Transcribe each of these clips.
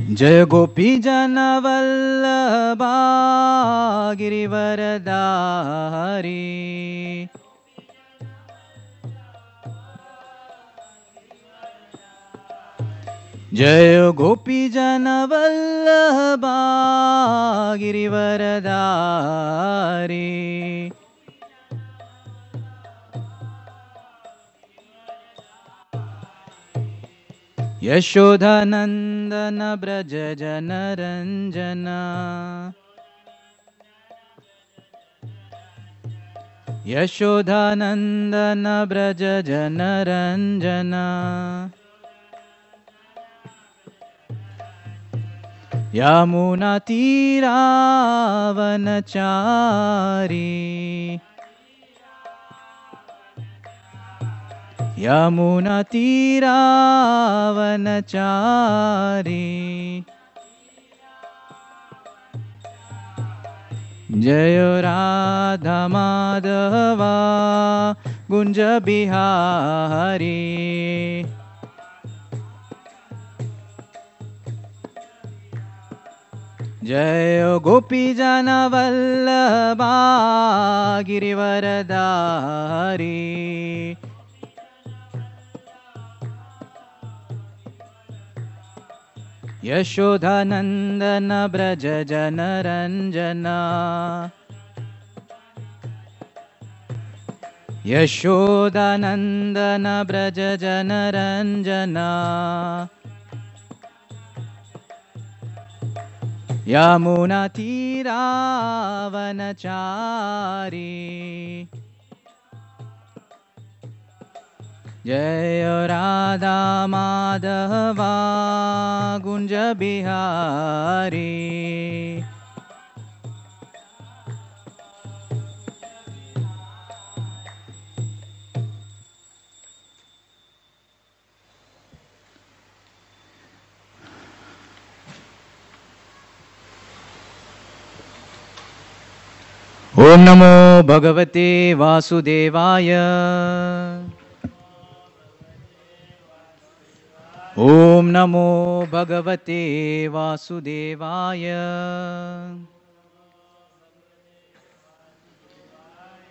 जय गोपी जन वल्लभा गिरिवरधारी। जय गोपी जन वल्लभा गिरिवरधारी। यशोधनंदन ब्रज जन रंजना। यशोधनंदन ब्रज जन रंजना। यमुना तीरावनचारी। यमुना तीरावनचारी। जय राधा माधवा गुंज बिहारी। जय गोपी जन वल्लभा गिरिवरधारी। यशोधनंदन ब्रज जन रंजना। यशोधनंदन ब्रज जन रंजना। यमुना तीरावनचारी। जय राधा माधवा गुंज बिहारी। ओम नमो भगवते वासुदेवाय। ओम नमो भगवते वासुदेवाय।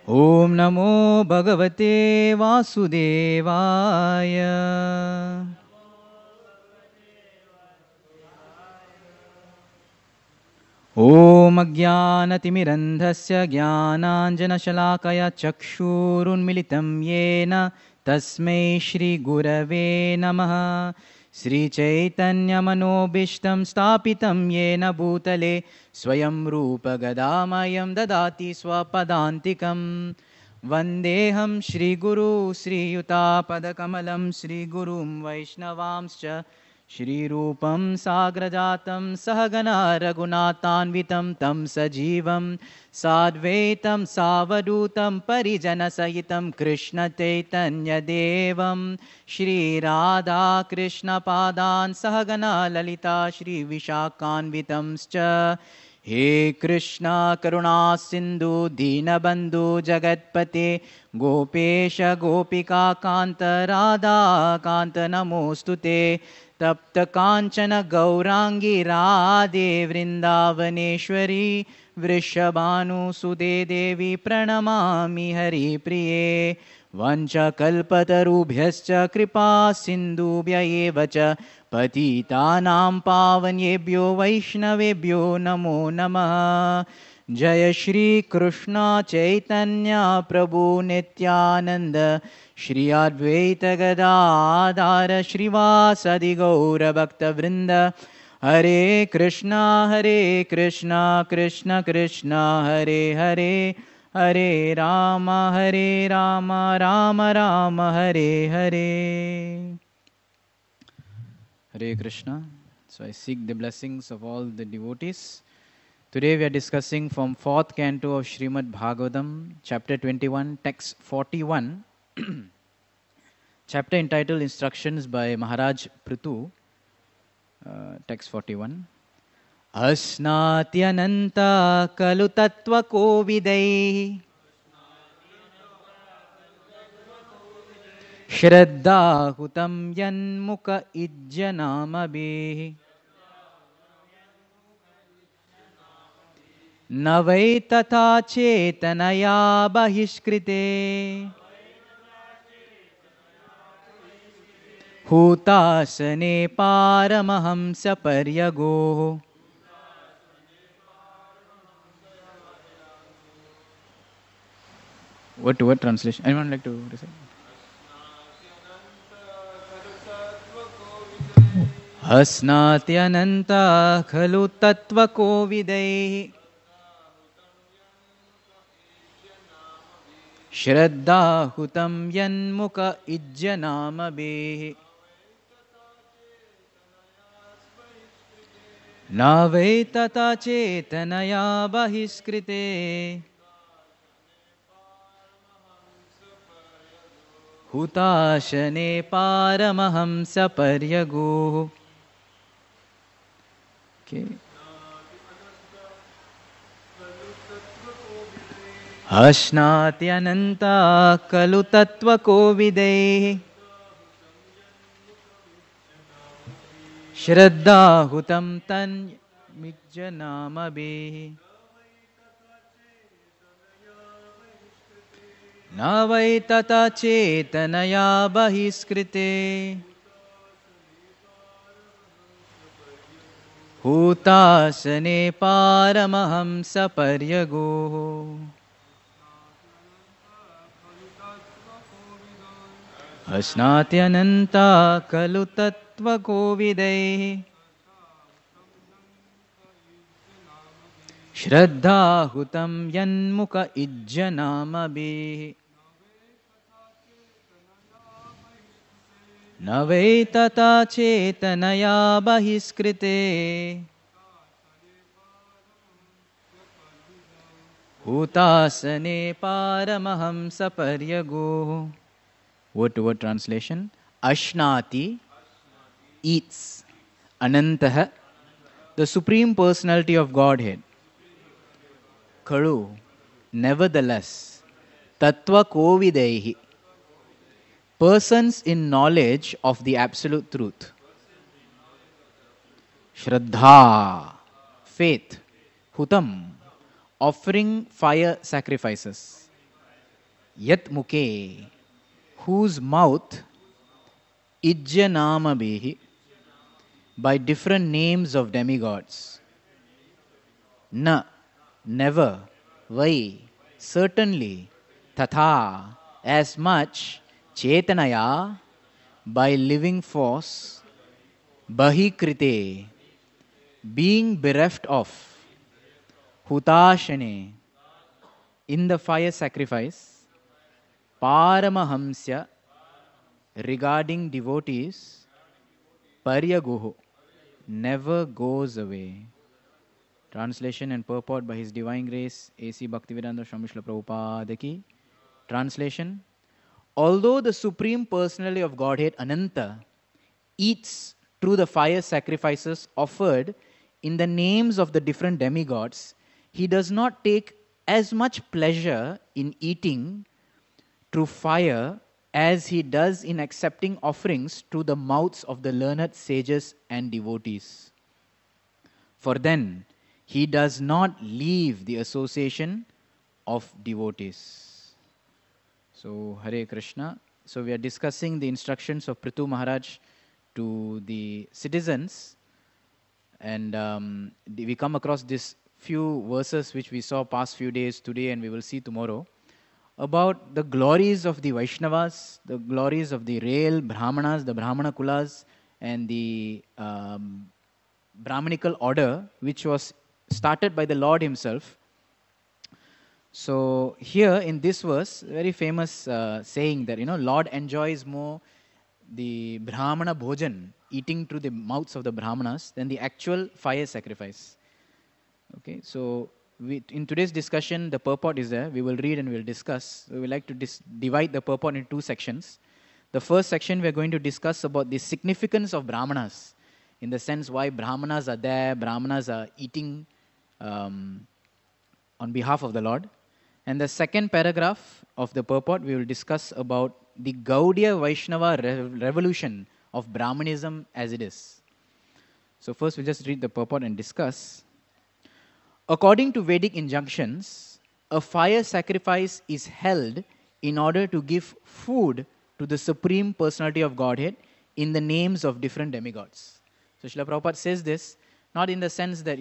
ओम नमो भगवते वासुदेवाय। ओम अज्ञानतिमिरन्धस्य ज्ञानाञ्जनशलाकया चक्षुरुन्मिलितं येन तस्मै श्रीगुरवे नमः। श्रीचैतन्यमनोभीष्टं स्थापितं येन भूतले स्वयं रूपगदामयं ददाति स्वपदान्तिकं। वन्देऽहं श्रीगुरु श्रीयुतापदकमलं श्रीगुरुं वैष्णवांश्च श्रीरूपं साग्रजातं सहगना रघुनाथान्वितं तं सजीवं साद्वैतं सावधूतं परिजनसहितं कृष्णचैतन्यदेवं श्रीराधाकृष्णपादान् सहगना ललिता श्रीविशाखान्वितंश्च। हे कृष्णा करुणा सिन्धु दीनबन्धु जगत्पते गोपेश गोपिका कान्त राधा कान्त नमोऽस्तुते। तप्त कांचन गौरांगी राधे वृंदावनेश्वरी वृषभानुसुते देवी प्रणमामि हरिप्रिये। वंशकल्पतरुभ्यश्च कृपा सिन्धुभ्य एव च पतितानां पावनेभ्यो वैष्णवेभ्यो नमो नमः। जय श्री कृष्ण चैतन्य प्रभु नित्यानंद श्री अद्वैत गदाधर श्रीवासदि गौरभक्तवृंद। हरे Krishna Krishna Krishna Hare Hare Hare Ram Ram Ram Hare Hare. Hare Krishna. So I seek the blessings of all the devotees. Today we are discussing from 4th canto of Srimad Bhagavatam, chapter 21, text 41. Chapter entitled Instructions by Maharaj Prithu, text 41. Asnatyananta kalu tattva kovidai Shraddha hutam yanmuka ijjanamabe. न वै तथा चेतनया बहिष्कृते हुतासने पारमहंस पर्यगोः. Word to word translation. Anyone like to recite? Hasnatyananta khalu tattva kovidaihi Shraddha hutam yanmuka ijjanamabehi Na vai tata chetanaya bahiskrite Hutashane paramahamsa paryago. Okay. Ashnati ananta kalu tattva kovidaihi Shraddha hutam tan mijjanamabehi Na vai tata chetanaya bahiskrite Hutasane paramahamsa paryago. Asnati ananta kalu tattva kovidaihi Shraddha hutam yanmuka ijjanamabehi Na vai tata chetanaya bahiskrite Hutasane paramahamsa paryago. Word to word translation. Ashnati eats. Anantaha, the Supreme Personality of Godhead. Kalu, nevertheless. Tattva kovidaihi, persons in knowledge of the absolute truth. Shraddha, faith. Hutam, offering fire sacrifices. Yat mukhe, whose mouth. Ijjanamabehi, by different names of demigods. Na, never. Vai, certainly. Tatha, as much. Chetanaya, by living force. Bahikrite, being bereft of. Hutashane, in the fire sacrifice. Paramahamsya, regarding devotees. Paryagoho, never goes away. Translation and purport by His Divine Grace A.C. Bhaktivedanta Swami Srila Prabhupada ki. Translation. Although the Supreme Personality of Godhead, Ananta, eats through the fire sacrifices offered in the names of the different demigods, He does not take as much pleasure in eating through fire as He does in accepting offerings through the mouths of the learned sages and devotees. For then, He does not leave the association of devotees. So, Hare Krishna. So, we are discussing the instructions of Prithu Maharaj to the citizens. And we come across these few verses which we saw past few days today and we will see tomorrow, about the glories of the Vaishnavas, the glories of the real Brahmanas, the Brahmana Kulas, and the Brahmanical order, which was started by the Lord Himself. So here in this verse, very famous saying that, Lord enjoys more the Brahmana Bhojan, eating through the mouths of the Brahmanas, than the actual fire sacrifice. Okay, so in today's discussion, the purport is there. We will read and we will discuss. We would like to divide the purport into two sections. The first section, we are going to discuss about the significance of Brahmanas, in the sense why Brahmanas are there, Brahmanas are eating on behalf of the Lord. And the second paragraph of the purport, we will discuss about the Gaudiya Vaishnava revolution of Brahmanism as it is. So first we'll just read the purport and discuss. According to Vedic injunctions, a fire sacrifice is held in order to give food to the Supreme Personality of Godhead in the names of different demigods. So Srila Prabhupada says this, not in the sense that,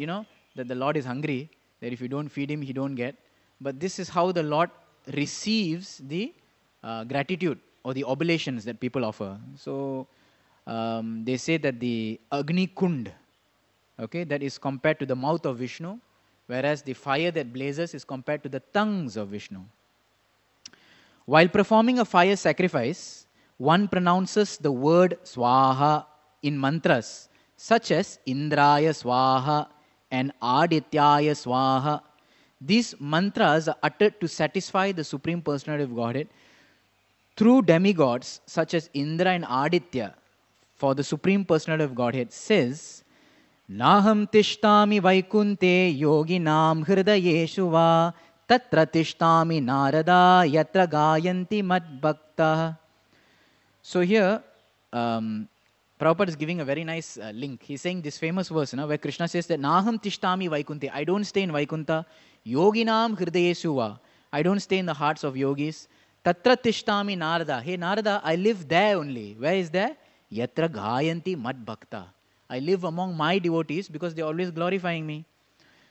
that the Lord is hungry, that if you don't feed him, he don't get. But this is how the Lord receives the gratitude or the oblations that people offer. So they say that the Agni Kund, okay, that is compared to the mouth of Vishnu, whereas the fire that blazes is compared to the tongues of Vishnu. While performing a fire sacrifice, one pronounces the word Swaha in mantras such as Indraya Swaha and Adityaya Swaha. These mantras are uttered to satisfy the Supreme Personality of Godhead through demigods such as Indra and Aditya. For the Supreme Personality of Godhead says, Naham tishtami vaikunte yoginam hridayeshu va tatra tishtami narada yatra gayanti madbhakta. So here, Prabhupada is giving a very nice link. He's saying this famous verse, where Krishna says that Naham tishtami vaikunte, I don't stay in Vaikunta, yoginam hridayeshu va, I don't stay in the hearts of yogis, tatra tishtami narada, hey Narada, I live there only. Where is there? Yatra gayanti madbhakta. I live among my devotees because they're always glorifying me.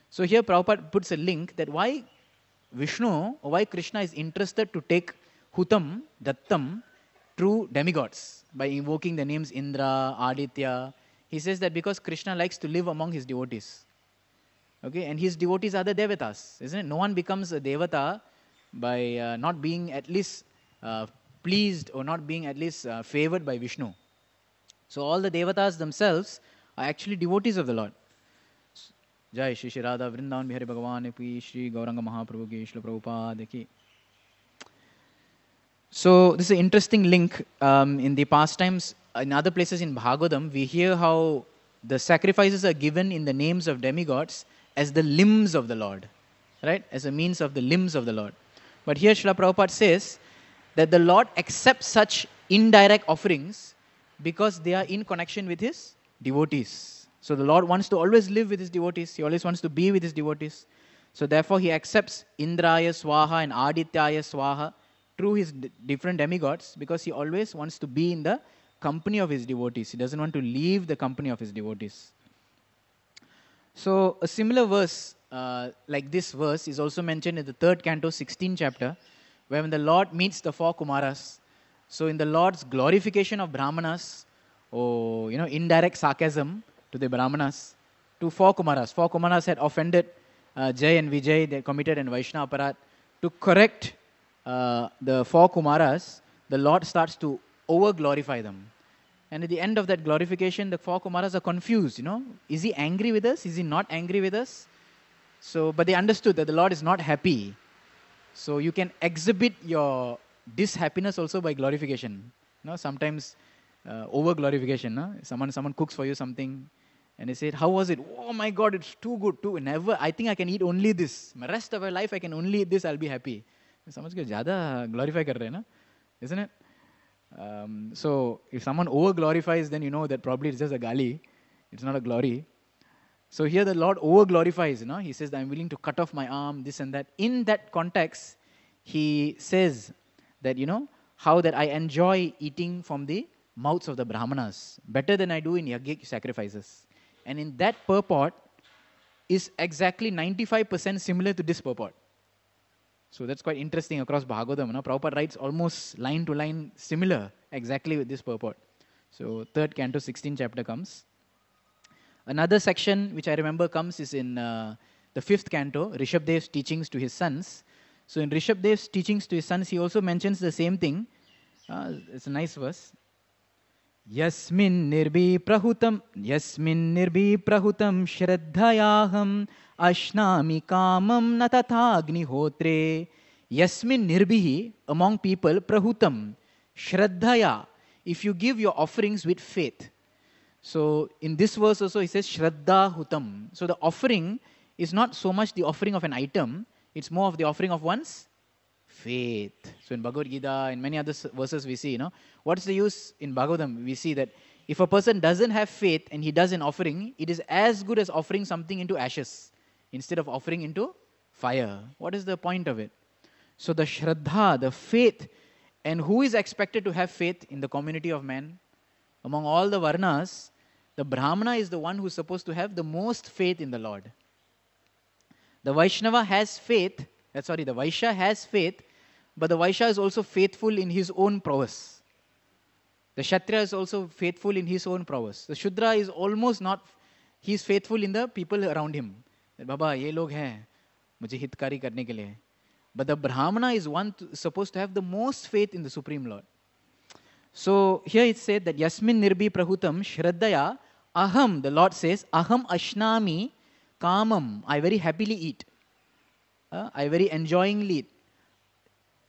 So here Prabhupada puts a link that why Vishnu or why Krishna is interested to take Hutam, Dattam through demigods by invoking the names Indra, Aditya. He says that because Krishna likes to live among his devotees. Okay, and his devotees are the Devatas, isn't it? No one becomes a Devata by not being at least pleased or not being at least favored by Vishnu. So all the Devatas themselves are actually devotees of the Lord. Jai Shri Shri Radha Vrindavan Bihari Bhagavan Ki Shri Gauranga Mahaprabhu Ki Shri Prabhupada Ki. So this is an interesting link. In the past times, in other places in Bhagavatam, we hear how the sacrifices are given in the names of demigods as the limbs of the Lord, right? As a means of the limbs of the Lord. But here Srila Prabhupada says that the Lord accepts such indirect offerings because they are in connection with his devotees. So the Lord wants to always live with his devotees. He always wants to be with his devotees. So therefore he accepts Indraya Swaha and Adityaya Swaha through his different demigods because he always wants to be in the company of his devotees. He doesn't want to leave the company of his devotees. So a similar verse like this verse is also mentioned in the 3rd canto, 16th chapter, where when the Lord meets the 4 Kumaras. So in the Lord's glorification of Brahmanas, or indirect sarcasm to the Brahmanas, to 4 Kumaras. 4 Kumaras had offended Jay and Vijay, they committed an Vaishnava aparat. To correct the 4 Kumaras, the Lord starts to over-glorify them. And at the end of that glorification, the 4 Kumaras are confused, Is he angry with us? Is he not angry with us? So, but they understood that the Lord is not happy. So you can exhibit your dishappiness also by glorification. Sometimes over-glorification. Someone cooks for you something, and they say, how was it? Oh my God, it's too good, I think I can eat only this. My rest of my life, I can only eat this, I'll be happy. Someone's zyada glorify kar rahe, isn't it? So if someone over-glorifies, then you know that probably it's just a gali. It's not a glory. So here the Lord over-glorifies. He says that I'm willing to cut off my arm, this and that. In that context, he says that, how that I enjoy eating from the mouths of the Brahmanas better than I do in yogic sacrifices. And in that purport is exactly 95% similar to this purport. So that's quite interesting across Bhagavatam. Prabhupada writes almost line to line similar exactly with this purport. So 3rd canto, 16th chapter comes. Another section which I remember comes is in the 5th canto, Rishabdev's teachings to his sons. So in Rishabdev's teachings to his sons, he also mentions the same thing. It's a nice verse. Yasmin nirbi prahutam shraddhayaham ashnami kamam natatagni hotre. Yasmin nirbihi, among people, prahutam shraddhaya, if you give your offerings with faith. So in this verse also he says shraddha hutam. So the offering is not so much the offering of an item, it's more of the offering of one's faith. So in Bhagavad Gita, in many other verses we see, what's the use in Bhagavatam? We see that if a person doesn't have faith and he does an offering, it is as good as offering something into ashes. instead of offering into fire. What is the point of it? So the Shraddha, the faith, and who is expected to have faith in the community of men? Among all the Varnas, the Brahmana is the one who is supposed to have the most faith in the Lord. The Vaishnava has faith, the Vaishya has faith, but the Vaishya is also faithful in his own prowess. The Kshatriya is also faithful in his own prowess. The Shudra is almost not, he is faithful in the people around him. That, Baba, ye log hai, mujhe hitkari karne ke liye. But the Brahmana is one supposed to have the most faith in the Supreme Lord. So here it said that Yasmin Nirbi Prahutam Shraddaya Aham, the Lord says, Aham Ashnami Kamam, I very happily eat. I very enjoyingly eat.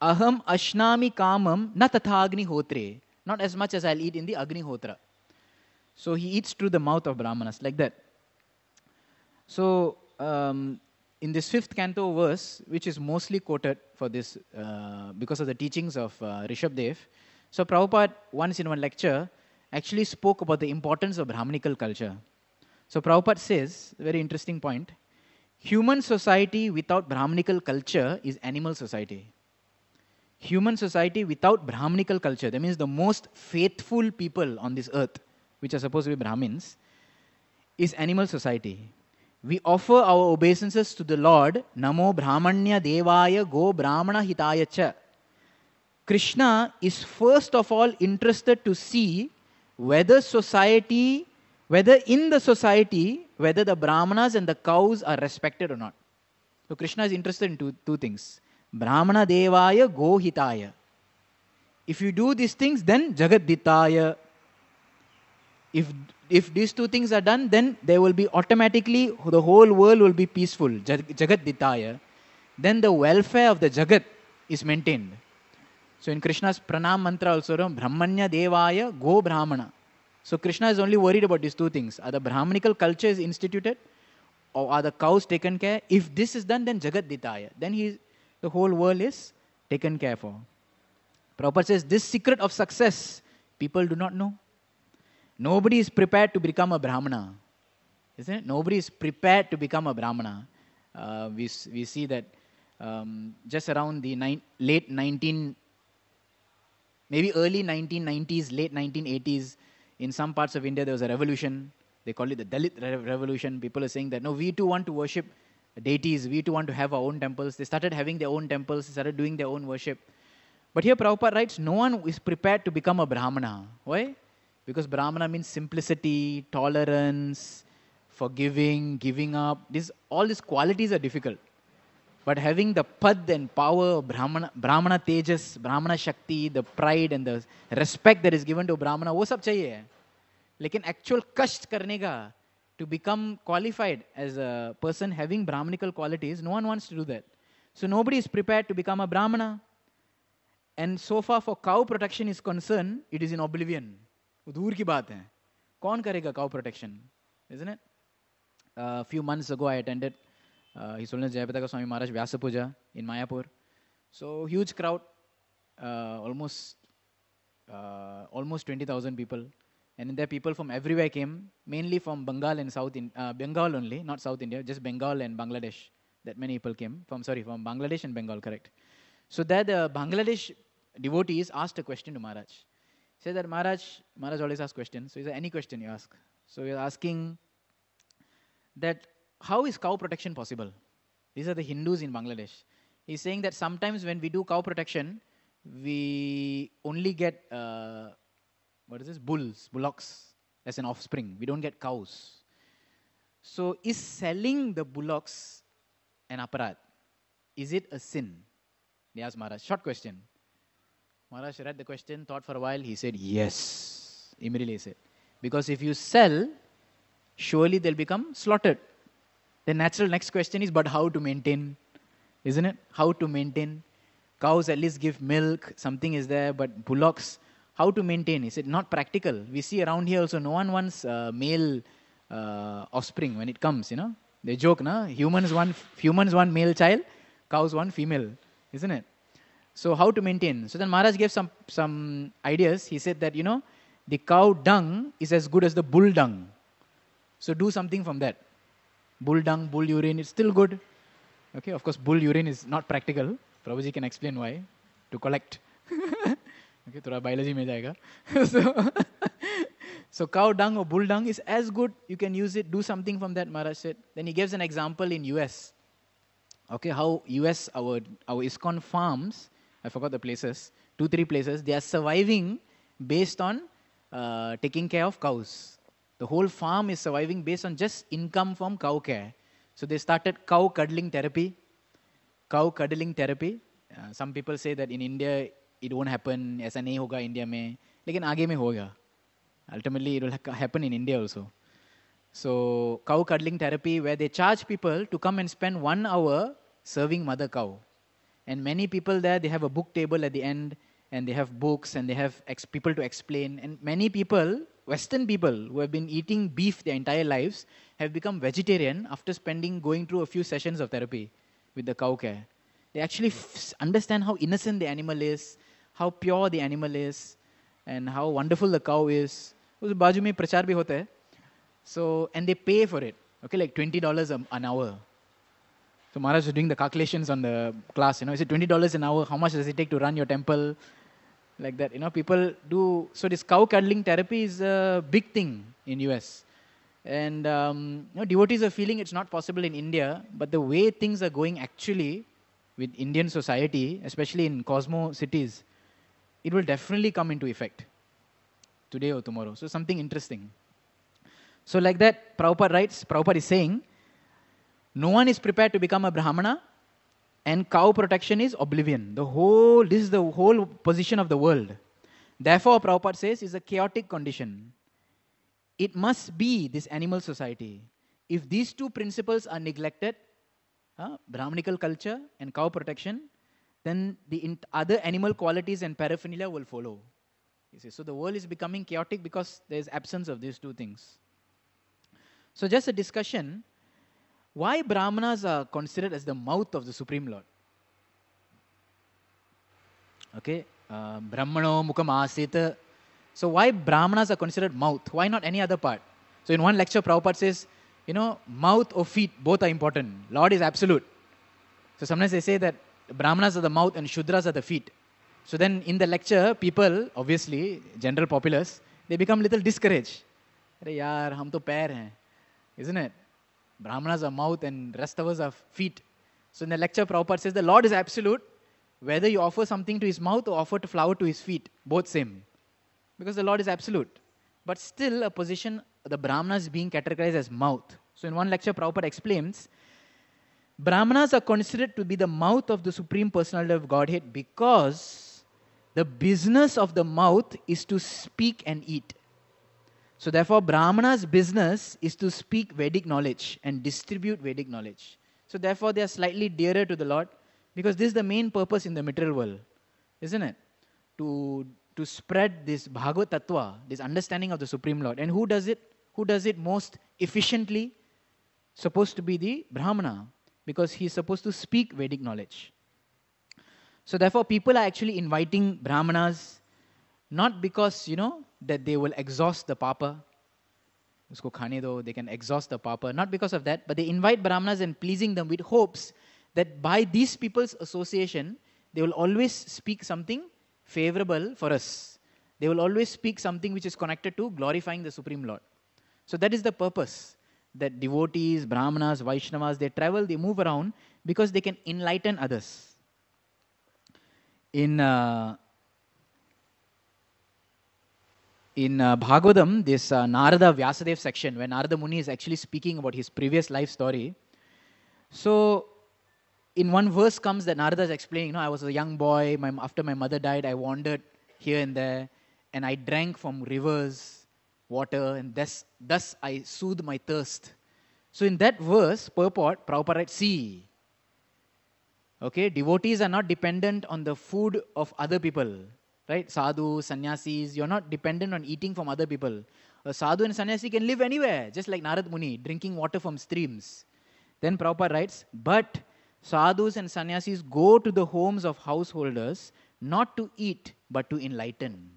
Aham Ashnami Kamam Na Tatha Agni Hotre. Not as much as I'll eat in the Agni Hotra. So he eats through the mouth of Brahmanas, like that. So in this 5th canto verse, which is mostly quoted for this because of the teachings of Rishabdev, so Prabhupada once in one lecture actually spoke about the importance of Brahmanical culture. So Prabhupada says, very interesting point, human society without Brahmanical culture is animal society. Human society without Brahmanical culture, that means the most faithful people on this earth, which are supposed to be Brahmins, is animal society. We offer our obeisances to the Lord, Namo Brahmanya Devaya Go Brahmana Hitaya Cha. Krishna is first of all interested to see whether in the society, whether the Brahmanas and the cows are respected or not. So Krishna is interested in two things. Brahmana Devaya Go Hitaya. If you do these things, then Jagat Ditaya. If these two things are done, then there will be automatically, the whole world will be peaceful. Jagat Ditaya. Then the welfare of the Jagat is maintained. So in Krishna's Pranam mantra also, Brahmanya Devaya Go Brahmana. So Krishna is only worried about these two things. Are the Brahmanical culture is instituted, or are the cows taken care? If this is done, then Jagat Ditaya. Then the whole world is taken care for. Prabhupada says, this secret of success, people do not know. Nobody is prepared to become a Brahmana. Isn't it? Nobody is prepared to become a Brahmana. We see that just around the maybe early 1990s, late 1980s, in some parts of India there was a revolution. They call it the Dalit revolution. People are saying that, no, we too want to worship deities. We too want to have our own temples. They started having their own temples. They started doing their own worship. But here Prabhupada writes, no one is prepared to become a Brahmana. Why? Because Brahmana means simplicity, tolerance, forgiving, giving up. All these qualities are difficult. But having the pad and power of Brahmana Tejas, Brahmana Shakti, the pride and the respect that is given to Brahmana, वो सब चाहिए है. लेकिन actual कष्ट करने का, to become qualified as a person having Brahmanical qualities, no one wants to do that. So nobody is prepared to become a Brahmana. And so far for cow protection is concerned, it is in oblivion. दूर की बात है. कौन करेगा cow protection? Isn't it? A few months ago I attended His Holiness Jayapataka Swami Maharaj Vyasa Puja in Mayapur. So huge crowd, almost 20,000 people. And there people from everywhere came, mainly from Bengal and Bengal only, not South India, just Bengal and Bangladesh. That many people came from Bangladesh and Bengal, correct. So there the Bangladesh devotees asked a question to Maharaj. He said that Maharaj always asks questions. So he said, any question you ask. So he was asking that, how is cow protection possible? These are the Hindus in Bangladesh. He's saying that sometimes when we do cow protection, we only get, bullocks as an offspring. We don't get cows. So is selling the bullocks an aparad? Is it a sin? They asked Maharaj. Short question. Maharaj read the question, thought for a while. He said, yes. Immediately he said. Because if you sell, surely they'll become slaughtered. The natural next question is, but how to maintain? Isn't it? How to maintain? Cows at least give milk, something is there, but bullocks, how to maintain? He said, not practical. We see around here also, no one wants male offspring when it comes, you know. They joke, na? Humans want male child, cows want female, isn't it? So how to maintain? So then Maharaj gave some ideas. He said that, the cow dung is as good as the bull dung. So do something from that. Bull dung, bull urine, it's still good. Okay, of course, bull urine is not practical. Prabhuji can explain why. To collect. Okay, थोड़ा biology में जाएगा. So, so cow dung or bull dung is as good. You can use it, do something from that, Maharaj said. Then he gives an example in US. Okay, how US, our ISKCON farms, I forgot the places, 2-3 places, they are surviving based on taking care of cows. The whole farm is surviving based on just income from cow care. So they started cow cuddling therapy. Cow cuddling therapy. Some people say that in India it won't happen. ऐसा नहीं होगा India में. लेकिन आगे में होगा. Ultimately it will happen in India also. So cow cuddling therapy, where they charge people to come and spend 1 hour serving mother cow. And many people there, they have a book table at the end, and they have books, and they have people to explain. And many people, Western people who have been eating beef their entire lives, have become vegetarian after going through a few sessions of therapy with the cow care. They actually understand how innocent the animal is, how pure the animal is, and how wonderful the cow is. उस बाजू में प्रचार भी होता है. So, and they pay for it, okay, like $20 an hour. So Maharaj is doing the calculations on the class, is it $20 an hour? How much does it take to run your temple? Like that, people do. So this cow cuddling therapy is a big thing in US. And devotees are feeling it's not possible in India, but the way things are going actually with Indian society, especially in cosmo cities, it will definitely come into effect today or tomorrow. So something interesting. So like that, Prabhupada is saying, no one is prepared to become a Brahmana, and cow protection is oblivion. This is the whole position of the world. Therefore, Prabhupada says, is a chaotic condition. It must be this animal society. If these two principles are neglected, Brahmanical culture and cow protection, then the other animal qualities and paraphernalia will follow. You see, so the world is becoming chaotic because there is absence of these two things. So just a discussion, why Brahmanas are considered as the mouth of the Supreme Lord? Okay, Brahmano Mukam Asita. So why Brahmanas are considered mouth? Why not any other part? So in one lecture, Prabhupada says, mouth or feet, both are important. Lord is absolute. So sometimes they say that Brahmanas are the mouth and Shudras are the feet. So then in the lecture, people, obviously, general populace, they become little discouraged. Arey yaar, hum to pair hain. Isn't it? Brahmanas are mouth and rest of us are feet. So in the lecture, Prabhupada says the Lord is absolute. Whether you offer something to his mouth or offer a flower to his feet, both same. Because the Lord is absolute. But still a position, the Brahmanas is being categorized as mouth. So in one lecture, Prabhupada explains, Brahmanas are considered to be the mouth of the Supreme Personality of Godhead because the business of the mouth is to speak and eat. So therefore, Brahmana's business is to speak Vedic knowledge and distribute Vedic knowledge. So therefore, they are slightly dearer to the Lord because this is the main purpose in the material world, isn't it? To spread this Bhagavad Tattva, this understanding of the Supreme Lord. And who does it? Who does it most efficiently? Supposed to be the Brahmana because he is supposed to speak Vedic knowledge. So therefore, people are actually inviting Brahmanas not because, that they will exhaust the papa. Usko khane do, they can exhaust the papa. Not because of that, but they invite Brahmanas and pleasing them with hopes that by these people's association, they will always speak something favorable for us. They will always speak something which is connected to glorifying the Supreme Lord. So that is the purpose. That devotees, Brahmanas, Vaishnavas, they travel, they move around because they can enlighten others. In Bhagavatam, this Narada Vyasadeva section, where Narada Muni is actually speaking about his previous life story. So, in one verse comes that Narada is explaining, I was a young boy, after my mother died, I wandered here and there, and I drank from rivers, water, and thus I soothed my thirst. So in that verse, purport, Prabhupada writes, see, okay, devotees are not dependent on the food of other people. Right? Sadhu, sannyasis, you're not dependent on eating from other people. A sadhu and sannyasi can live anywhere, just like Narad Muni, drinking water from streams. Then Prabhupada writes, but sadhus and sannyasis go to the homes of householders not to eat, but to enlighten.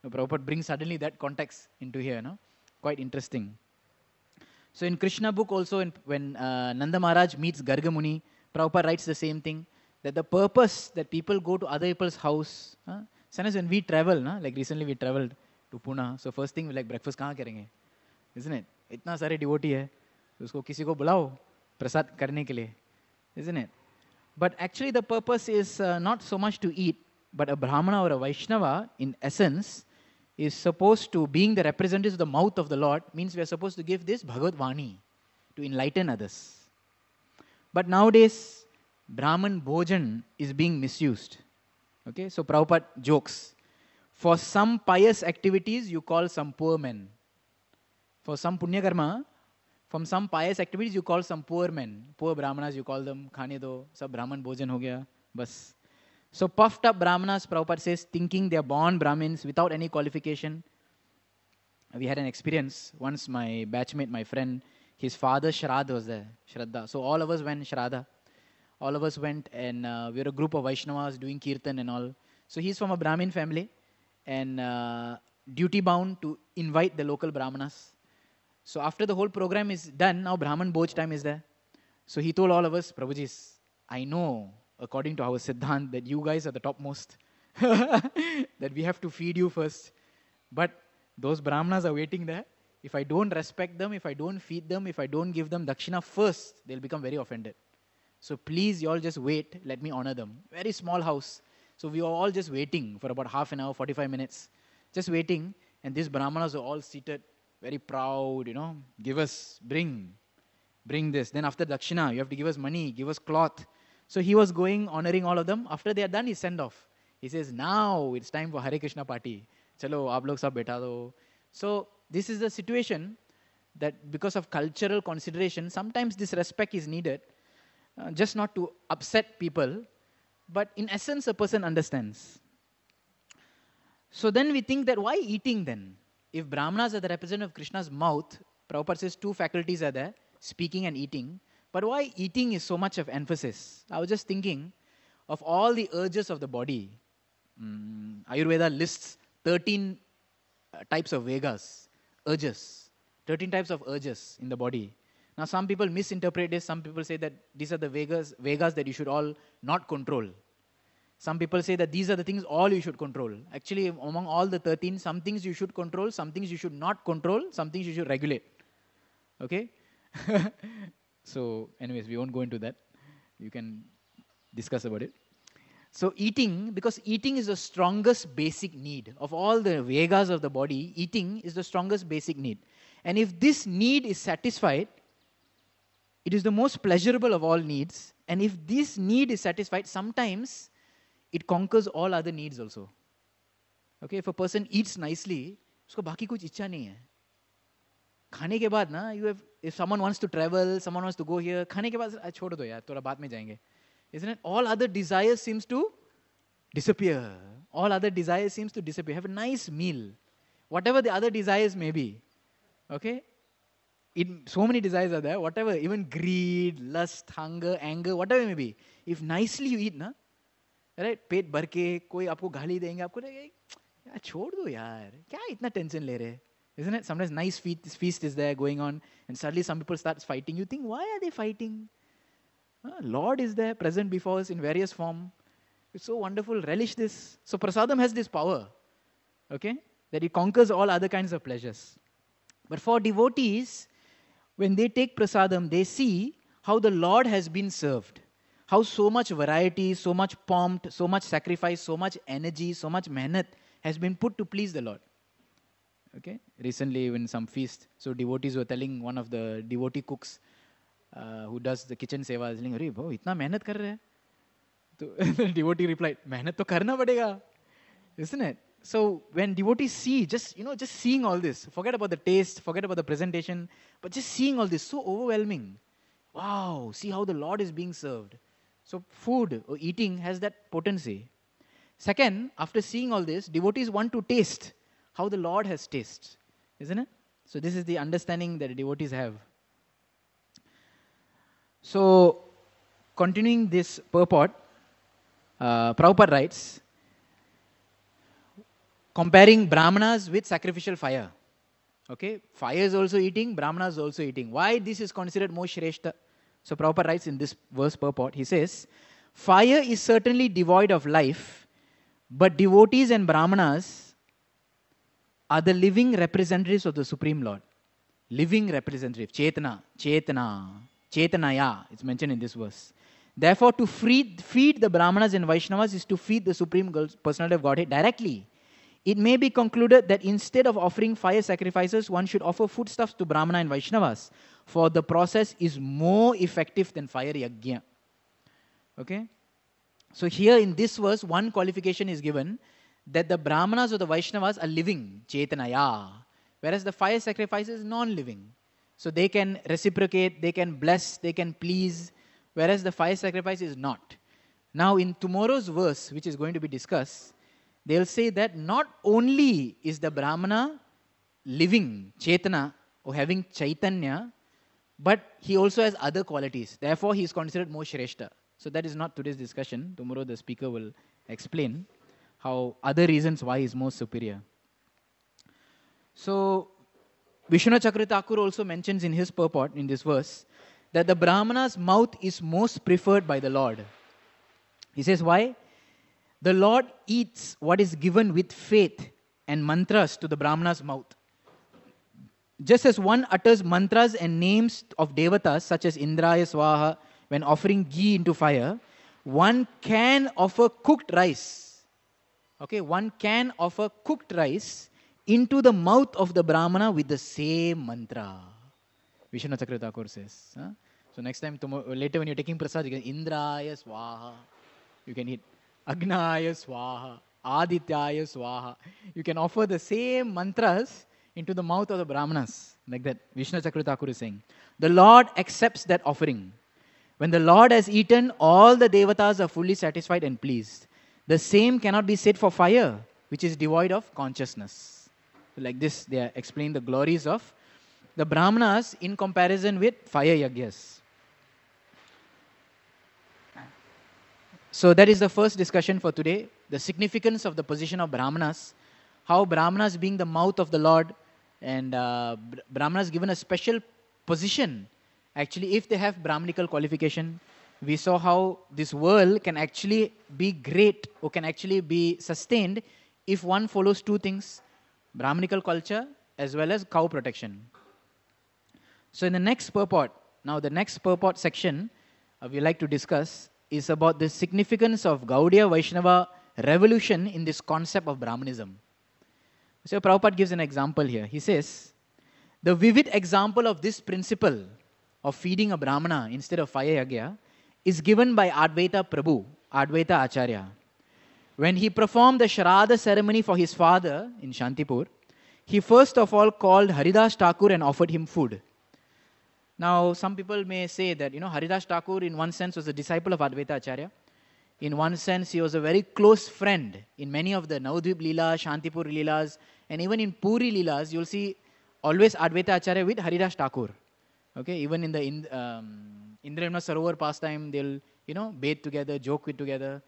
Now, Prabhupada brings suddenly that context into here. Quite interesting. So in Krishna book also, when Nanda Maharaj meets Garga Muni, Prabhupada writes the same thing, that the purpose that people go to other people's house, sometimes when we travel, like recently we traveled to Pune, so first thing we like, breakfast kahan karenge? Isn't it? इतना सारे devotee है, उसको किसी को बुलाओ प्रसाद करने के लिए, isn't it? But actually the purpose is not so much to eat, but a Brahmana or a Vaishnava, in essence, is supposed to, being the representatives of the mouth of the Lord, means we are supposed to give this Bhagavad Vani to enlighten others. But nowadays, Brahman Bhojan is being misused. Okay, so Prabhupada jokes. For some pious activities, you call some poor men. For some punya karma, from some pious activities, you call some poor men. Poor Brahmanas, you call them, khane do, sab Brahman Bhojan ho gaya, bas. So puffed up Brahmanas, Prabhupada says, thinking they are born Brahmins without any qualification. We had an experience. Once my batchmate, my friend, his father's Shraddha was there, Shraddha. So all of us went Shraddha. All of us went, and we were a group of Vaishnavas doing Kirtan and all. So he's from a Brahmin family, and duty bound to invite the local Brahmanas. So after the whole program is done, now Brahman Bhoj time is there. So he told all of us, Prabhujis, I know, according to our Siddhant, that you guys are the topmost. That we have to feed you first. But those Brahmanas are waiting there. If I don't respect them, if I don't feed them, if I don't give them dakshina first, they'll become very offended. So please, you all just wait, let me honor them. Very small house. So we were all just waiting for about half an hour, 45 minutes. Just waiting, and these Brahmanas are all seated, very proud, give us, bring this. Then after dakshina, you have to give us money, give us cloth. So he was going, honoring all of them. After they are done, he send off. He says, now it's time for Hare Krishna party. Chalo, aap log sab beta do. So this is the situation that because of cultural consideration, sometimes this respect is needed, just not to upset people, but in essence, a person understands. So then we think that why eating then? If Brahmanas are the representative of Krishna's mouth, Prabhupada says two faculties are there, speaking and eating. But why eating is so much of emphasis? I was just thinking of all the urges of the body. Ayurveda lists 13 types of Vegas, urges. 13 types of urges in the body. Now some people misinterpret this. Some people say that these are the Vegas that you should all not control. Some people say that these are the things all you should control. Actually, among all the 13, some things you should control, some things you should not control, some things you should regulate. Okay? So, anyways, we won't go into that. You can discuss about it. So, eating, because eating is the strongest basic need. Of all the Vegas of the body, eating is the strongest basic need. And if this need is satisfied, it is the most pleasurable of all needs. And if this need is satisfied, sometimes it conquers all other needs also. Okay, if a person eats nicely, उसको बाकी कुछ इच्छा नहीं है. खाने के बाद ना, if someone wants to travel, someone wants to go here, खाने के बाद छोड़ दो यार, थोड़ा बाद में जाएंगे. Isn't it? All other desires seems to disappear. All other desires seems to disappear. Have a nice meal. Whatever the other desires may be. Okay? So many desires are there. Whatever, even greed, lust, hunger, anger, whatever it may be. If nicely you eat, na, right? पेट भर के कोई आपको गाली देंगे, आपको यार छोड़ दो यार, क्या इतना टेंशन ले रहे? Isn't it? Sometimes nice feast is there going on, and suddenly some people start fighting. You think, why are they fighting? Lord is there, present before us in various form. It's so wonderful. Relish this. So prasadam has this power, okay, that it conquers all other kinds of pleasures. But for devotees, when they take prasadam, they see how the Lord has been served. How so much variety, so much pomp, so much sacrifice, so much energy, so much mehnat has been put to please the Lord. Okay. Recently, in some feast, so devotees were telling one of the devotee cooks who does the kitchen seva, saying, "Arey, bro, itna mehnat kar rahe?" So the devotee replied, "Mehnat to karna padega," isn't it? So when devotees see, just seeing all this, forget about the taste, forget about the presentation, but just seeing all this, so overwhelming. Wow, see how the Lord is being served. So food or eating has that potency. Second, after seeing all this, devotees want to taste how the Lord has tasted, isn't it? So this is the understanding that devotees have. So, continuing this purport, Prabhupada writes, comparing Brahmanas with sacrificial fire. Okay, fire is also eating, Brahmana is also eating. Why this is considered more Shrestha? So Prabhupada writes in this verse purport, he says, fire is certainly devoid of life, but devotees and Brahmanas are the living representatives of the Supreme Lord. Living representative, Chetanaya, it's mentioned in this verse. Therefore, to feed the Brahmanas and Vaishnavas is to feed the Supreme Personality of Godhead directly. It may be concluded that instead of offering fire sacrifices, one should offer foodstuffs to Brahmana and Vaishnavas, for the process is more effective than fire yajna. Okay? So here in this verse, one qualification is given, that the Brahmanas or the Vaishnavas are living, Chetanaya, whereas the fire sacrifice is non-living. So they can reciprocate, they can bless, they can please, whereas the fire sacrifice is not. Now in tomorrow's verse, which is going to be discussed, they'll say that not only is the Brahmana living, Chetana, or having Chaitanya, but he also has other qualities. Therefore, he is considered more Shrestha. So that is not today's discussion. Tomorrow the speaker will explain how other reasons why he is more superior. So, Vishwanath Chakravarti Thakur also mentions in his purport, in this verse, that the Brahmana's mouth is most preferred by the Lord. He says, why? The Lord eats what is given with faith and mantras to the Brahmana's mouth. Just as one utters mantras and names of devatas, such as Indraya Swaha, when offering ghee into fire, one can offer cooked rice. Okay, one can offer cooked rice into the mouth of the Brahmana with the same mantra. Vishwanath Chakravarti Thakur says. So next time, later when you're taking prasad, you can Indraya Swaha. You can hit Agnaya Swaha, Adityaya Swaha. You can offer the same mantras into the mouth of the Brahmanas. Like that, Vishwanath Chakravarti Thakur is saying. The Lord accepts that offering. When the Lord has eaten, all the devatas are fully satisfied and pleased. The same cannot be said for fire, which is devoid of consciousness. So like this, they are explaining the glories of the Brahmanas in comparison with fire yagyas. So that is the first discussion for today, the significance of the position of Brahmanas, how Brahmanas being the mouth of the Lord, and Brahmanas given a special position. Actually, if they have Brahmanical qualification, we saw how this world can actually be great or can actually be sustained if one follows two things, Brahmanical culture as well as cow protection. So in the next purport, now the next purport section we like to discuss is about the significance of Gaudiya Vaishnava revolution in this concept of Brahmanism. So Prabhupada gives an example here. He says, the vivid example of this principle of feeding a Brahmana instead of fire yagya is given by Advaita Prabhu, Advaita Acharya. When he performed the Shraddha ceremony for his father in Shantipur, he first of all called Haridas Thakur and offered him food. Now, some people may say that, Haridas Thakur in one sense was a disciple of Advaita Acharya. In one sense, he was a very close friend in many of the Navadvip Leelas, Shantipur Leelas, and even in Puri Leelas, you'll see always Advaita Acharya with Haridas Thakur. Okay, even in the Indra Sarovar pastime, they'll, bathe together, joke with together.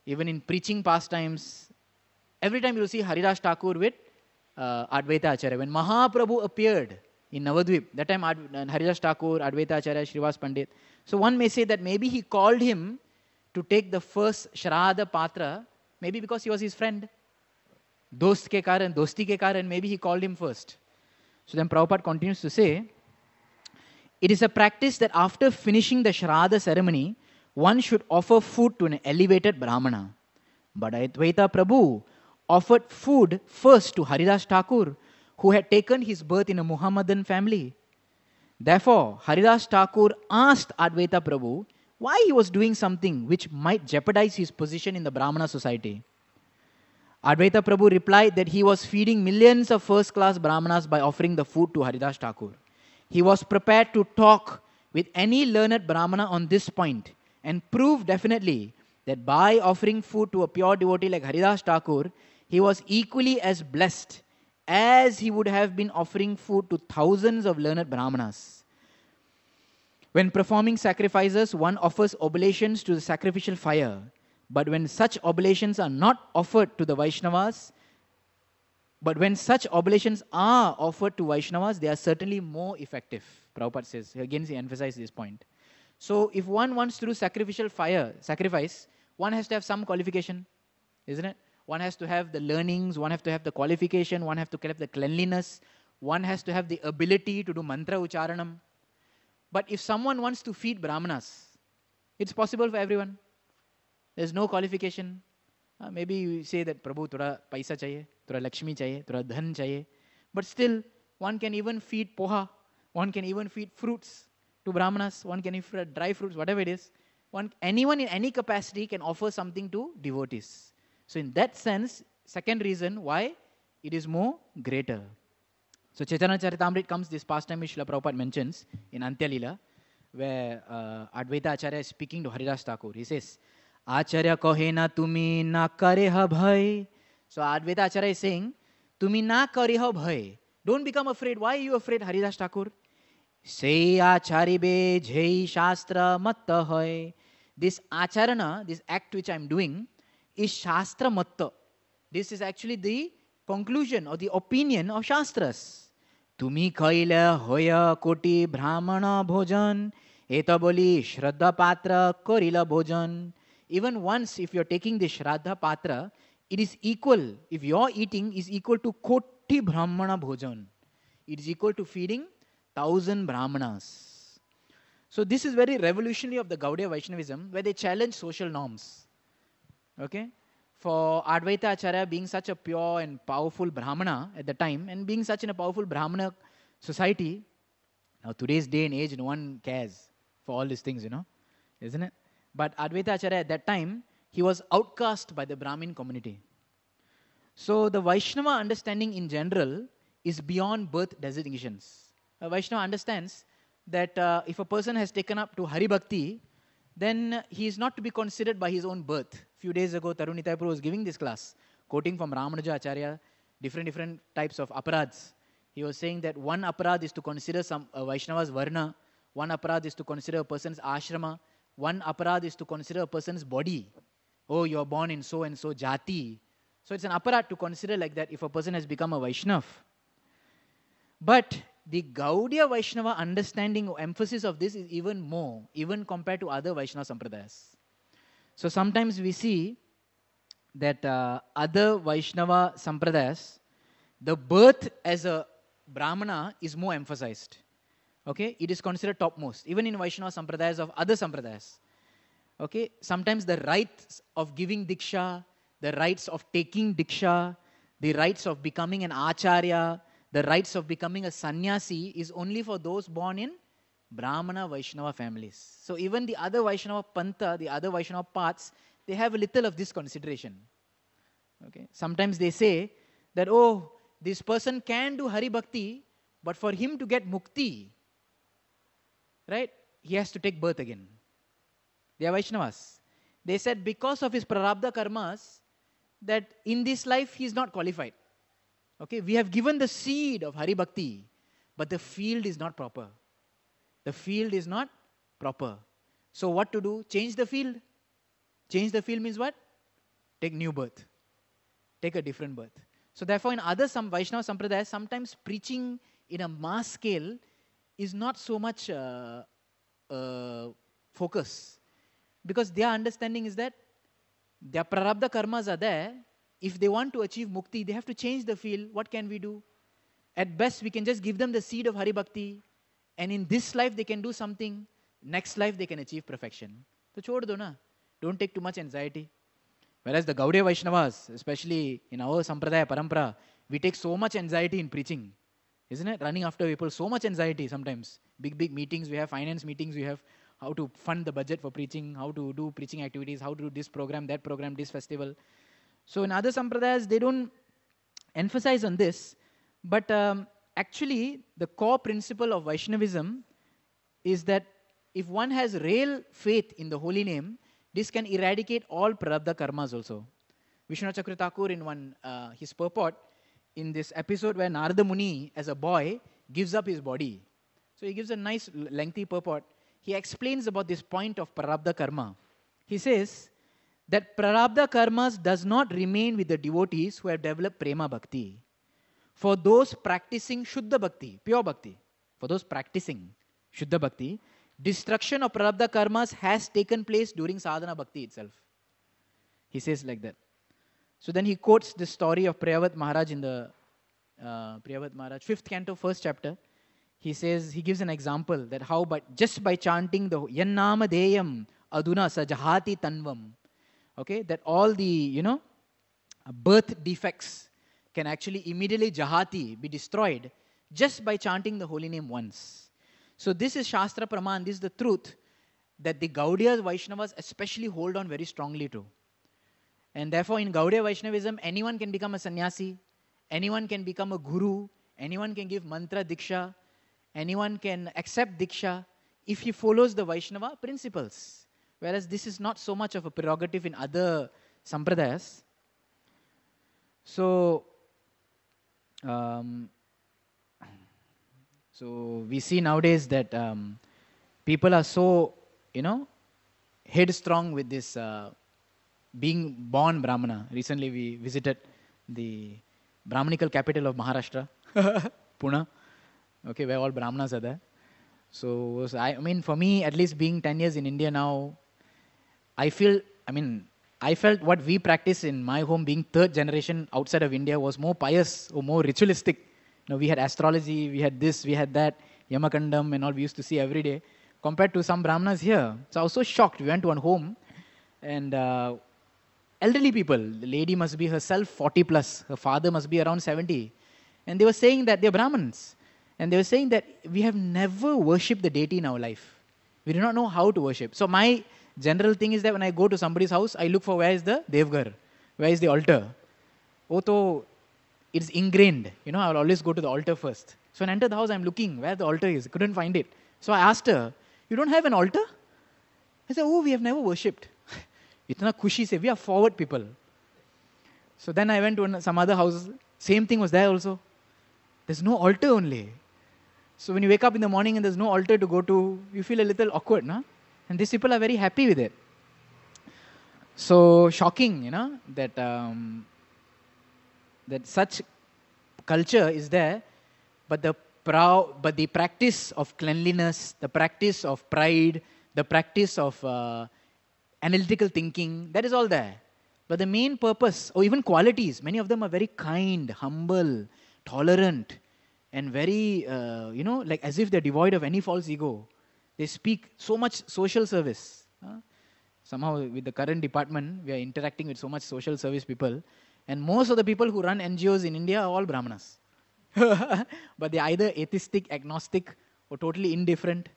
Even in preaching pastimes, every time you'll see Haridas Thakur with Advaita Acharya. When Mahaprabhu appeared in Navadvip, that time Haridas Thakur, Advaita Acharya, Srivas Pandit. So one may say that maybe he called him to take the first Shraddha Patra, maybe because he was his friend. Dost ke karan, dosti ke karan, maybe he called him first. So then Prabhupada continues to say, it is a practice that after finishing the Shraddha ceremony, one should offer food to an elevated Brahmana. But Advaita Prabhu offered food first to Haridas Thakur, who had taken his birth in a Muhammadan family. Therefore, Haridas Thakur asked Advaita Prabhu why he was doing something which might jeopardize his position in the Brahmana society. Advaita Prabhu replied that he was feeding millions of first-class Brahmanas by offering the food to Haridas Thakur. He was prepared to talk with any learned Brahmana on this point and prove definitely that by offering food to a pure devotee like Haridas Thakur, he was equally as blessed as he would have been offering food to thousands of learned Brahmanas. When performing sacrifices, one offers oblations to the sacrificial fire. But when such oblations are not offered to the Vaishnavas, But when such oblations are offered to Vaishnavas, they are certainly more effective. Prabhupada says, again he emphasizes this point. So if one wants to do sacrifice, one has to have some qualification, isn't it? One has to have the learnings, one has to have the qualification, one has to have the cleanliness, one has to have the ability to do mantra ucharanam. But if someone wants to feed brahmanas, it's possible for everyone. There's no qualification. Maybe you say that, Prabhu, thoda paisa chahiye, thoda lakshmi chahiye, thoda dhan chahiye. But still, one can even feed poha, one can even feed fruits to brahmanas, one can feed dry fruits, whatever it is. Anyone in any capacity can offer something to devotees. So in that sense, second reason why it is more greater. So Chaitanya Charitamrita comes, this pastime which Srila Prabhupada mentions in Antya Lila, where Advaita Acharya is speaking to Haridas Thakur. He says, Acharya kohe na tumi na kareha bhai. So Advaita Acharya is saying, tumi na kareha bhai. Don't become afraid. Why are you afraid, Haridas Thakur? Say achari be jai shastra matta hoy. This acharana, this act which I am doing, is shastra matta. This is actually the conclusion or the opinion of Shastras. Tumi kaila hoya koti brahmana bhojan, eta boli shraddha patra korila bhojan. Even once, if you're taking the shraddha patra, it is equal, if you're eating, is equal to koti brahmana bhojan. It is equal to feeding 1,000 brahmanas. So this is very revolutionary of the Gaudiya Vaishnavism, where they challenge social norms. Okay? For Advaita Acharya being such a pure and powerful Brahmana at the time, and being such in a powerful Brahmana society, now today's day and age, no one cares for all these things, isn't it? But Advaita Acharya at that time, he was outcast by the Brahmin community. So the Vaishnava understanding in general is beyond birth designations. A Vaishnava understands that if a person has taken up to Hari Bhakti, then he is not to be considered by his own birth. A few days ago, Tarun Nitayapur was giving this class, quoting from Ramanuja Acharya, different types of aparads. He was saying that one aparad is to consider a Vaishnava's varna, one aparad is to consider a person's ashrama, one aparad is to consider a person's body. Oh, you are born in so and so jati. So it's an aparad to consider like that if a person has become a Vaishnav. But the Gaudiya Vaishnava understanding or emphasis of this is even more, even compared to other Vaishnava Sampradayas. So sometimes we see that other Vaishnava Sampradayas, the birth as a Brahmana is more emphasized. Okay, it is considered topmost, even in Vaishnava Sampradayas of other Sampradayas. Okay, sometimes the rights of giving Diksha, the rights of taking Diksha, the rights of becoming an Acharya, the rights of becoming a sannyasi is only for those born in Brahmana Vaishnava families. So even the other Vaishnava Pantha, the other Vaishnava paths, they have a little of this consideration. Okay. Sometimes they say that, oh, this person can do Hari Bhakti, but for him to get mukti, right, he has to take birth again. They are Vaishnavas. They said because of his prarabdha karmas, that in this life he is not qualified. Okay, we have given the seed of Hari Bhakti, but the field is not proper. The field is not proper. So what to do? Change the field. Change the field means what? Take new birth. Take a different birth. So therefore, in other some Vaishnava Sampradayas, sometimes preaching in a mass scale is not so much focus. Because their understanding is that their prarabdha karmas are there. If they want to achieve mukti, they have to change the field. What can we do? At best, we can just give them the seed of Hari Bhakti. And in this life, they can do something. Next life, they can achieve perfection. So, chhod do na. Don't take too much anxiety. Whereas the Gaudiya Vaishnavas, especially in our Sampradaya Parampara, we take so much anxiety in preaching. Isn't it? Running after people, so much anxiety sometimes. Big meetings, we have finance meetings, we have how to fund the budget for preaching, how to do preaching activities, how to do this program, this festival. So in other Sampradayas, they don't emphasize on this. But actually, the core principle of Vaishnavism is that if one has real faith in the holy name, this can eradicate all prarabdha karmas also. Vishwanath Chakravarti Thakur in one, his purport, in this episode where Narada Muni, as a boy, gives up his body. So he gives a nice lengthy purport. He explains about this point of prarabdha karma. He says that prarabdha karmas does not remain with the devotees who have developed prema bhakti. For those practicing Shuddha Bhakti, pure Bhakti, for those practicing Shuddha Bhakti, destruction of Prarabdha karmas has taken place during Sadhana Bhakti itself. He says like that. So then he quotes the story of Priyavat Maharaj in the Priyavat Maharaj, 5th canto, 1st chapter. He says, he gives an example that how just by chanting the Yannama Deyam Aduna Sajahati Tanvam, okay, that all the, birth defects can actually immediately Jahati, be destroyed just by chanting the holy name once. So this is Shastra Praman, this is the truth that the Gaudiya Vaishnavas especially hold on very strongly to. And therefore in Gaudiya Vaishnavism, anyone can become a sannyasi, anyone can become a guru, anyone can give mantra diksha, anyone can accept diksha if he follows the Vaishnava principles. Whereas this is not so much of a prerogative in other sampradayas. So we see nowadays that people are so, headstrong with this being born Brahmana. Recently we visited the Brahmanical capital of Maharashtra, Pune, okay, where all Brahmanas are there. So, for me, at least being 10 years in India now, I felt what we practice in my home, being third generation outside of India, was more pious or more ritualistic. We had astrology, we had this, we had that, Yamakandam and all we used to see every day, compared to some Brahmanas here. So I was so shocked. We went to one home, and elderly people, the lady must be herself 40 plus, her father must be around 70. And they were saying that they're Brahmins. And they were saying that we have never worshipped the deity in our life. We do not know how to worship. So my general thing is that when I go to somebody's house, I look for where is the Devgar, where is the altar. It's ingrained. I will always go to the altar first. So when I enter the house, I'm looking where the altar is. I couldn't find it. So I asked her, you don't have an altar? I said, we have never worshipped. Itna khushi se, we are forward people. So then I went to some other house. Same thing was there also. There's no altar only. So when you wake up in the morning and there's no altar to go to, you feel a little awkward, no? And these people are very happy with it. So shocking, that that such culture is there, but the practice of cleanliness, the practice of pride, the practice of analytical thinking, that is all there. But the main purpose, or even qualities, many of them are very kind, humble, tolerant, and very, like as if they're devoid of any false ego. They speak so much social service. Somehow with the current department, we are interacting with so much social service people. And most of the people who run NGOs in India are all Brahmanas. But they're either atheistic, agnostic, or totally indifferent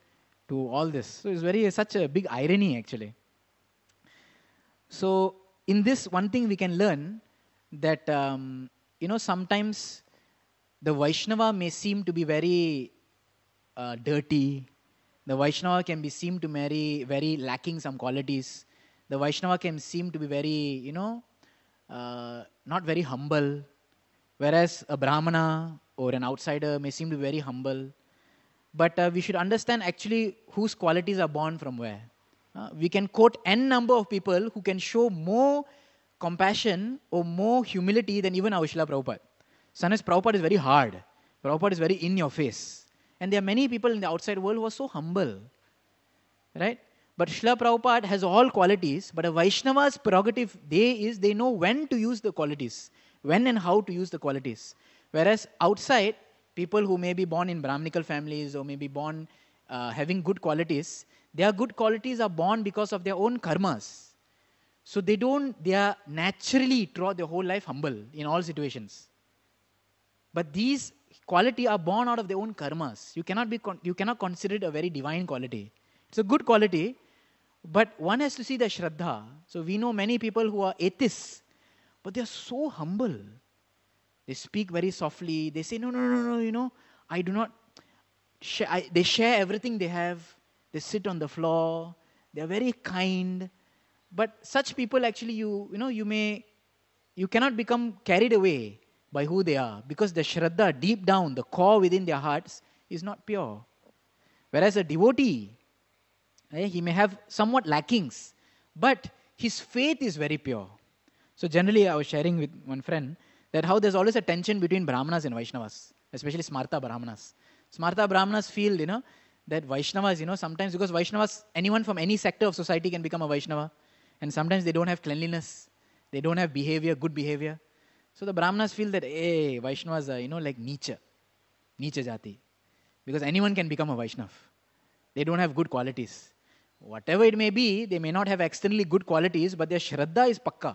to all this. So it's such a big irony actually. So in this, one thing we can learn that, sometimes the Vaishnava may seem to be very dirty. The Vaishnava can be seem to be very lacking some qualities. The Vaishnava can seem to be very, not very humble. Whereas a Brahmana or an outsider may seem to be very humble. But we should understand actually whose qualities are born from where. We can quote n number of people who can show more compassion or more humility than even our Srila Prabhupada. Sometimes Prabhupada is very hard. Prabhupada is very in your face. And there are many people in the outside world who are so humble. Right? But Srila Prabhupada has all qualities, but a Vaishnava's prerogative, they know when to use the qualities. When and how to use the qualities. Whereas outside, people who may be born in Brahmanical families or may be born having good qualities, their good qualities are born because of their own karmas. So they are naturally throughout their whole life humble in all situations. But these qualities are born out of their own karmas. You cannot consider it a very divine quality. It's a good quality, but one has to see the shraddha. So we know many people who are atheists, but they are so humble. They speak very softly. They say, no, I do not. They share everything they have. They sit on the floor. They are very kind. But such people actually, you cannot become carried away by who they are, because the shraddha deep down, the core within their hearts is not pure. Whereas a devotee, he may have somewhat lackings, but his faith is very pure. So generally I was sharing with one friend that how there's always a tension between Brahmanas and Vaishnavas, especially Smarta Brahmanas. Smarta Brahmanas feel, that Vaishnavas, sometimes because Vaishnavas, anyone from any sector of society can become a Vaishnava, and sometimes they don't have cleanliness, they don't have behavior, good behavior. So the Brahmanas feel that, hey, Vaishnavas are, like Nietzsche Jati, because anyone can become a Vaishnav. They don't have good qualities. Whatever it may be, they may not have externally good qualities, but their Shraddha is pakka.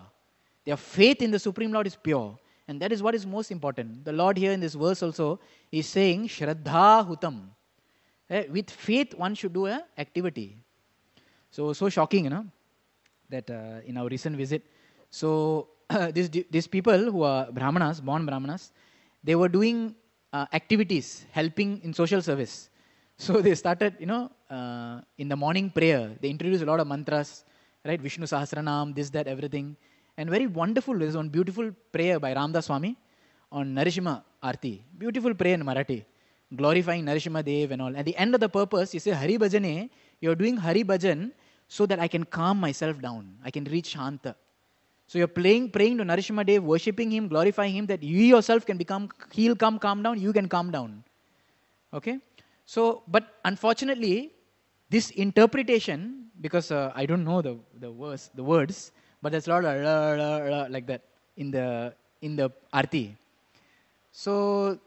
Their faith in the Supreme Lord is pure. And that is what is most important. The Lord here in this verse also is saying, Shraddha Hutam. With faith, one should do an activity. So shocking, that in our recent visit. So these people who are Brahmanas, born Brahmanas, they were doing activities, helping in social service. So they started, in the morning prayer, they introduced a lot of mantras, right? Vishnu Sahasranam, this, that, everything. And very wonderful, there's one beautiful prayer by Ramdas Swami on Narishima Arti. Beautiful prayer in Marathi, glorifying Narishima Dev and all. At the end of the purpose, you say, Hari Bhajane, you're doing Hari Bhajan so that I can calm myself down. I can reach Shanta. So you're praying to Narishima Dev, worshipping him, glorifying him, that you yourself can he'll calm down, you can calm down. Okay? So, but unfortunately, this interpretation, because I don't know the words, but there's a lot of like that in the arti. So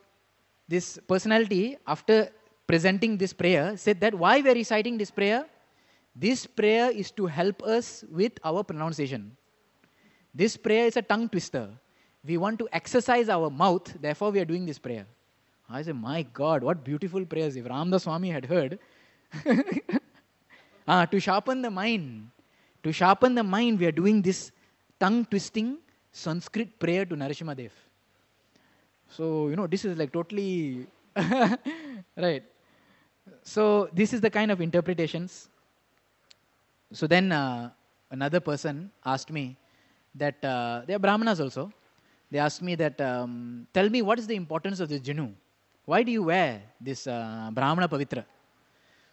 this personality, after presenting this prayer, said that why we are reciting this prayer? This prayer is to help us with our pronunciation. This prayer is a tongue twister. We want to exercise our mouth, therefore we are doing this prayer. I said, my God, what beautiful prayers. If Ramdas Swami had heard, to sharpen the mind, we are doing this tongue-twisting Sanskrit prayer to Narishima Dev. So, this is like totally, right. So, this is the kind of interpretations. So then another person asked me that, they are Brahmanas also, they asked me that, tell me what is the importance of this Jinu? Why do you wear this Brahmana Pavitra?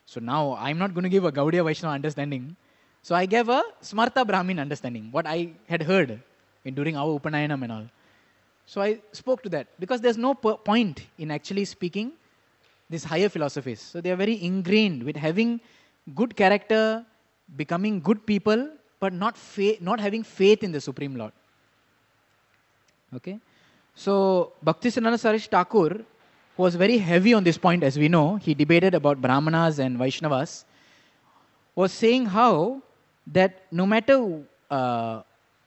So now I'm not going to give a Gaudiya Vaishnava understanding. So I gave a Smarta Brahmin understanding, what I had heard during our Upanayanam and all. So I spoke to that, because there's no point in actually speaking these higher philosophies. So they are very ingrained with having good character, becoming good people, but not having faith in the Supreme Lord. Okay? So Bhaktisiddhanta Saraswati Thakur was very heavy on this point, as we know. He debated about Brahmanas and Vaishnavas, was saying how that no matter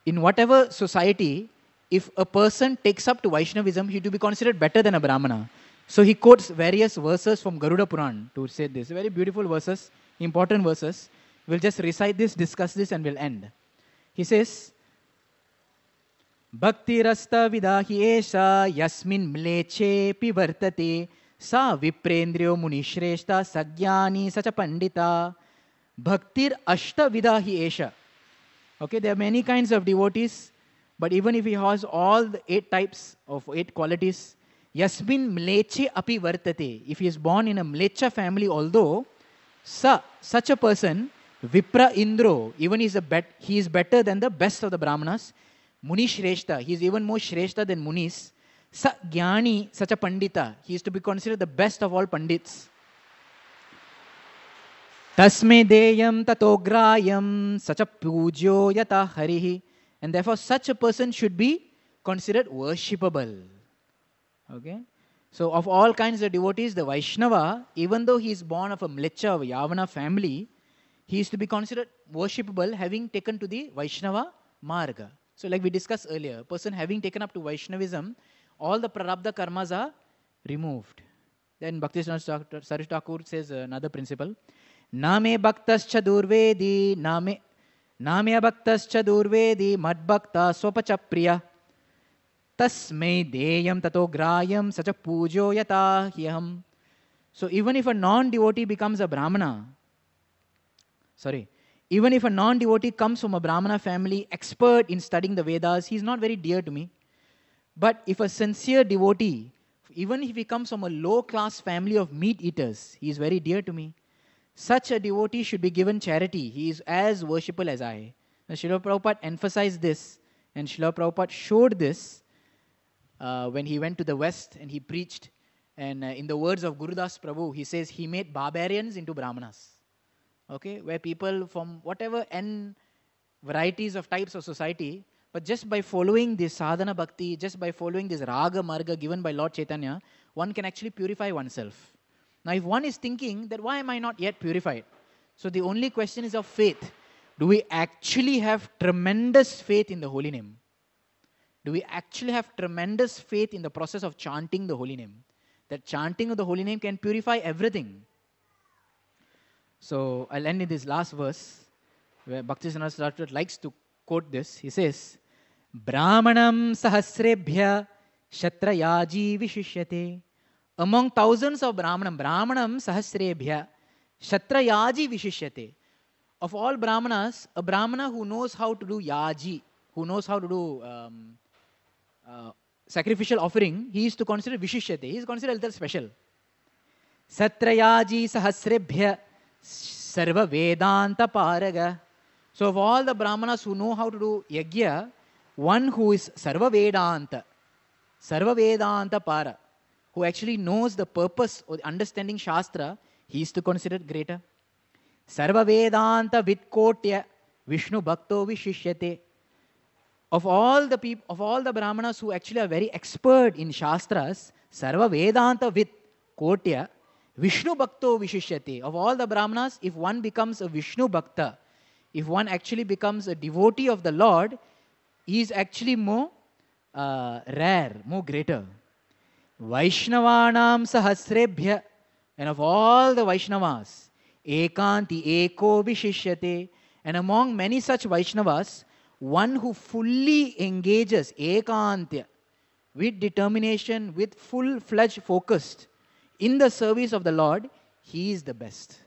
in whatever society, if a person takes up to Vaishnavism, he to be considered better than a Brahmana. So he quotes various verses from Garuda Puran to say this. Very beautiful verses, important verses. We'll just recite this, discuss this, and we'll end. He says, Bhakti rasta vidahi esha yasmin mleche pi vartate sa viprendryo munishreshta sagyani sacha pandita bhaktir ashta vidahi esha. Okay, there are many kinds of devotees, but even if he has all the 8 types of 8 qualities, yasmin mleche api vartate, if he is born in a mlecha family, although such a person, vipra indro, even he is better than the best of the Brahmanas. Muni Shreshta, he is even more Shreshta than Munis. Sa Jnani, such a Pandita, he is to be considered the best of all Pandits. Tasme deyam tatograyam, such a Pujyo yata harihi. And therefore such a person should be considered worshipable. Okay? So of all kinds of devotees, the Vaishnava, even though he is born of a Mlecha, or Yavana family, he is to be considered worshipable, having taken to the Vaishnava Marga. So like we discussed earlier, a person having taken up to Vaishnavism, all the prarabdha karmas are removed. Then Bhaktisiddhanta Saraswati Thakur says another principle. Name bhaktascha durvedi, name abhaktascha durvedi, madbhakta swapacha priya. Tasmai deyam tato grayam sacha pujo yata hyaham. So even if a non-devotee becomes a Brahmana, even if a non-devotee comes from a Brahmana family, expert in studying the Vedas, he is not very dear to me. But if a sincere devotee, even if he comes from a low-class family of meat eaters, he is very dear to me. Such a devotee should be given charity. He is as worshipful as I. Now, Srila Prabhupada emphasized this, and Srila Prabhupada showed this when he went to the West and he preached. And in the words of Gurudas Prabhu, he says he made barbarians into Brahmanas. Okay, where people from whatever n varieties of types of society, but just by following this sadhana bhakti, just by following this raga marga given by Lord Chaitanya, one can actually purify oneself. Now, if one is thinking that why am I not yet purified? So the only question is of faith. Do we actually have tremendous faith in the holy name? Do we actually have tremendous faith in the process of chanting the holy name? That chanting of the holy name can purify everything. So I'll end in this last verse, where Bhaktisiddhanta Saraswati likes to quote this. He says, Brahmanam sahasrebhya shatrayaji vishishyate. Among thousands of Brahmanam sahasrebhya shatrayaji vishishyate. Of all Brahmanas, a Brahmana who knows how to do yaji, who knows how to do sacrificial offering, he is to consider vishishyate. He is considered a little special. Satrayaji sahasrebhya sarva vedanta paraga. So of all the Brahmanas who know how to do yajna, one who is sarva vedanta para, who actually knows the purpose of understanding Shastra, he is to consider greater. Sarva vedanta vitkotya Vishnu bhakto vishishyate. Of all the people, of all the Brahmanas who actually are very expert in Shastras, sarva vedanta vitkotya Vishnu bhakto vishishyate. Of all the Brahmanas, if one becomes a Vishnu bhakta, if one actually becomes a devotee of the Lord, he is actually more rare, more greater. Vaishnavanam sahasrebhya. And of all the Vaishnavas, ekanti eko vishishyate. And among many such Vaishnavas, one who fully engages ekantya, with determination, with full-fledged focused in the service of the Lord, he is the best.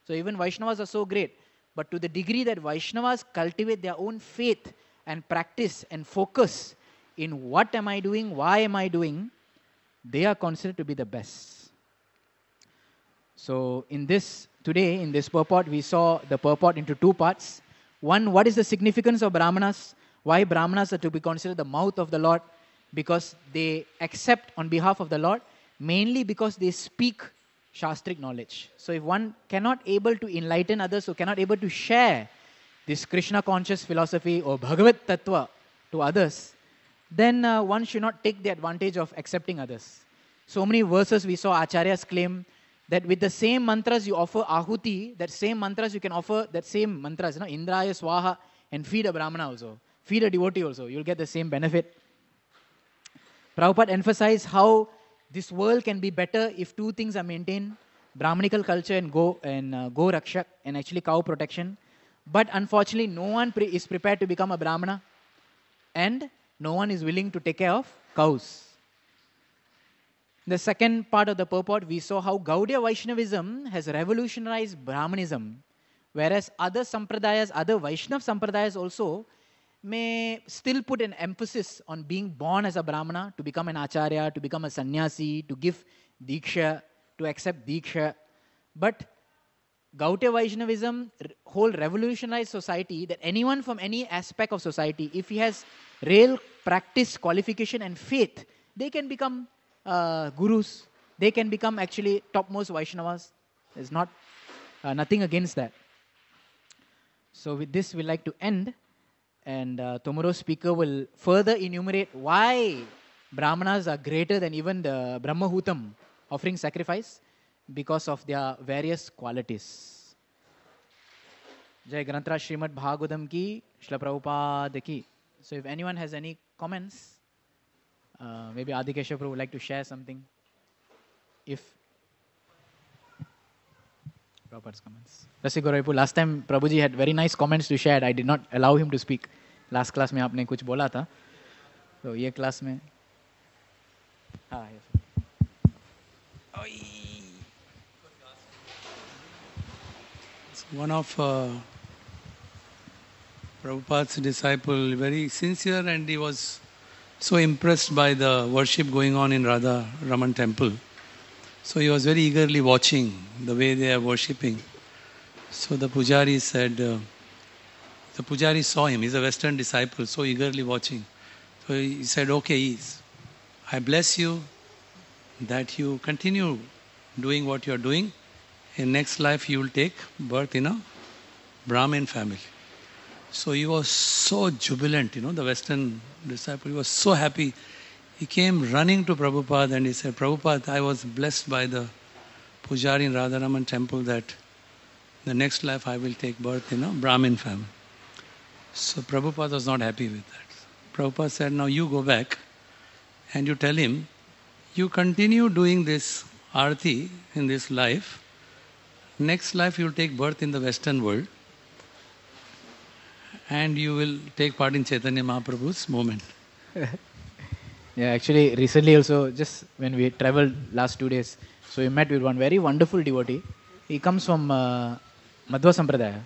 So even Vaishnavas are so great. But to the degree that Vaishnavas cultivate their own faith and practice and focus in what am I doing, why am I doing, they are considered to be the best. So today in this purport, we saw the purport into two parts. One, what is the significance of Brahmanas? Why Brahmanas are to be considered the mouth of the Lord? Because they accept on behalf of the Lord, mainly because they speak Shastric knowledge. So if one cannot able to enlighten others, or cannot able to share this Krishna conscious philosophy or Bhagavad Tattva to others, then one should not take the advantage of accepting others. So many verses we saw Acharyas claim that with the same mantras you offer ahuti, that same mantras you can offer, that same mantras, Indraya Swaha, and feed a Brahmana also, feed a devotee also, you'll get the same benefit. Prabhupada emphasized how this world can be better if two things are maintained, Brahmanical culture and go rakshak, and actually cow protection. But unfortunately, no one is prepared to become a Brahmana, and no one is willing to take care of cows. The second part of the purport, we saw how Gaudiya Vaishnavism has revolutionized Brahmanism, whereas other sampradayas, other Vaishnav sampradayas also may still put an emphasis on being born as a Brahmana, to become an Acharya, to become a sannyasi, to give Diksha, to accept Diksha. But Gaudiya Vaishnavism whole revolutionized society, that anyone from any aspect of society, if he has real practice, qualification and faith, they can become gurus. They can become actually topmost Vaishnavas. There's nothing against that. So with this, we'd like to end. And tomorrow's speaker will further enumerate why Brahmanas are greater than even the Brahmahutam offering sacrifice, because of their various qualities. Jai Granthra Srimad Bhagavatam ki, Srila Prabhupada ki. So if anyone has any comments, maybe Adikesha Prabhu would like to share something. If Prabhupada's comments. Rasigoraipu, last time Prabhuji had very nice comments to share. I did not allow him to speak. Last class में आपने कुछ बोला था, तो ये class में हाँ one of Prabhupada's disciple, very sincere, and he was so impressed by the worship going on in Radha Raman temple. So he was very eagerly watching the way they are worshipping. So the Pujari said, the Pujari saw him, he's a Western disciple, so eagerly watching. So he said, okay, I bless you that you continue doing what you are doing. In next life, you will take birth in a Brahmin family. So he was so jubilant, the Western disciple. He was so happy. He came running to Prabhupada and he said, Prabhupada, I was blessed by the Pujari in Radharaman temple that the next life I will take birth in a Brahmin family. So Prabhupada was not happy with that. Prabhupada said, now you go back and you tell him, you continue doing this arati in this life. Next life you will take birth in the Western world and you will take part in Chaitanya Mahaprabhu's movement. Yeah, actually, recently also, just when we traveled last 2 days, so we met with one very wonderful devotee. He comes from Madhva Sampradaya.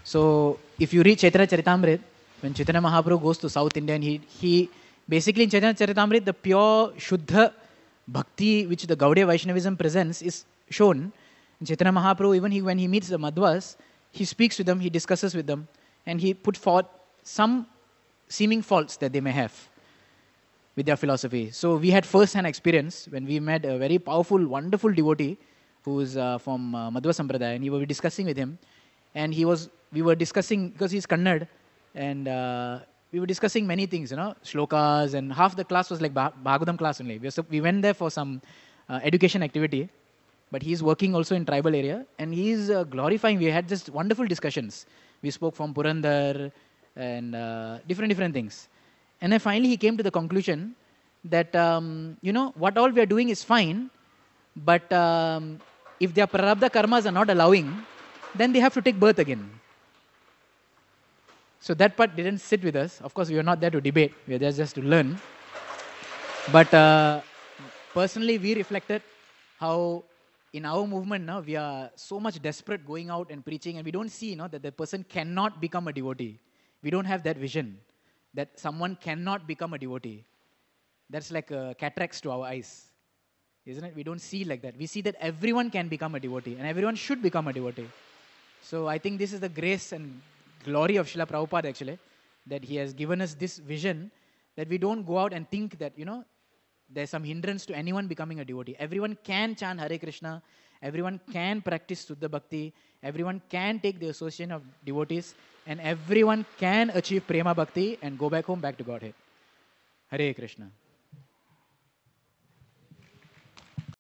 So, if you read Chaitanya Charitamrita, when Chaitanya Mahaprabhu goes to South India, and he basically in Chaitanya Charitamrita, the pure Shuddha Bhakti which the Gaudiya Vaishnavism presents is shown. In Chaitanya Mahaprabhu, even when he meets the Madhvas, he speaks with them, he discusses with them, and he put forth some seeming faults that they may have with their philosophy. So we had first-hand experience when we met a very powerful, wonderful devotee who is from Madhva Sampradaya, and we were discussing with him. And we were discussing, because he's Kannad, and we were discussing many things, shlokas, and half the class was like Bhagavatam class only. We went there for some education activity, but he's working also in tribal area, and he's glorifying. We had just wonderful discussions. We spoke from Purandar and different things. And then finally he came to the conclusion that, what all we are doing is fine, but if their prarabdha karmas are not allowing, then they have to take birth again. So that part didn't sit with us. Of course, we are not there to debate. We are there just to learn. But personally, we reflected how in our movement now, we are so much desperate going out and preaching, and we don't see that the person cannot become a devotee. We don't have that vision that someone cannot become a devotee. That's like cataracts to our eyes, isn't it? We don't see like that. We see that everyone can become a devotee, and everyone should become a devotee. So I think this is the grace and glory of Srila Prabhupada actually, that he has given us this vision that we don't go out and think that, there's some hindrance to anyone becoming a devotee. Everyone can chant Hare Krishna, everyone can practice Suddha Bhakti, everyone can take the association of devotees, and everyone can achieve Prema Bhakti and go back home, back to Godhead. Hare Krishna.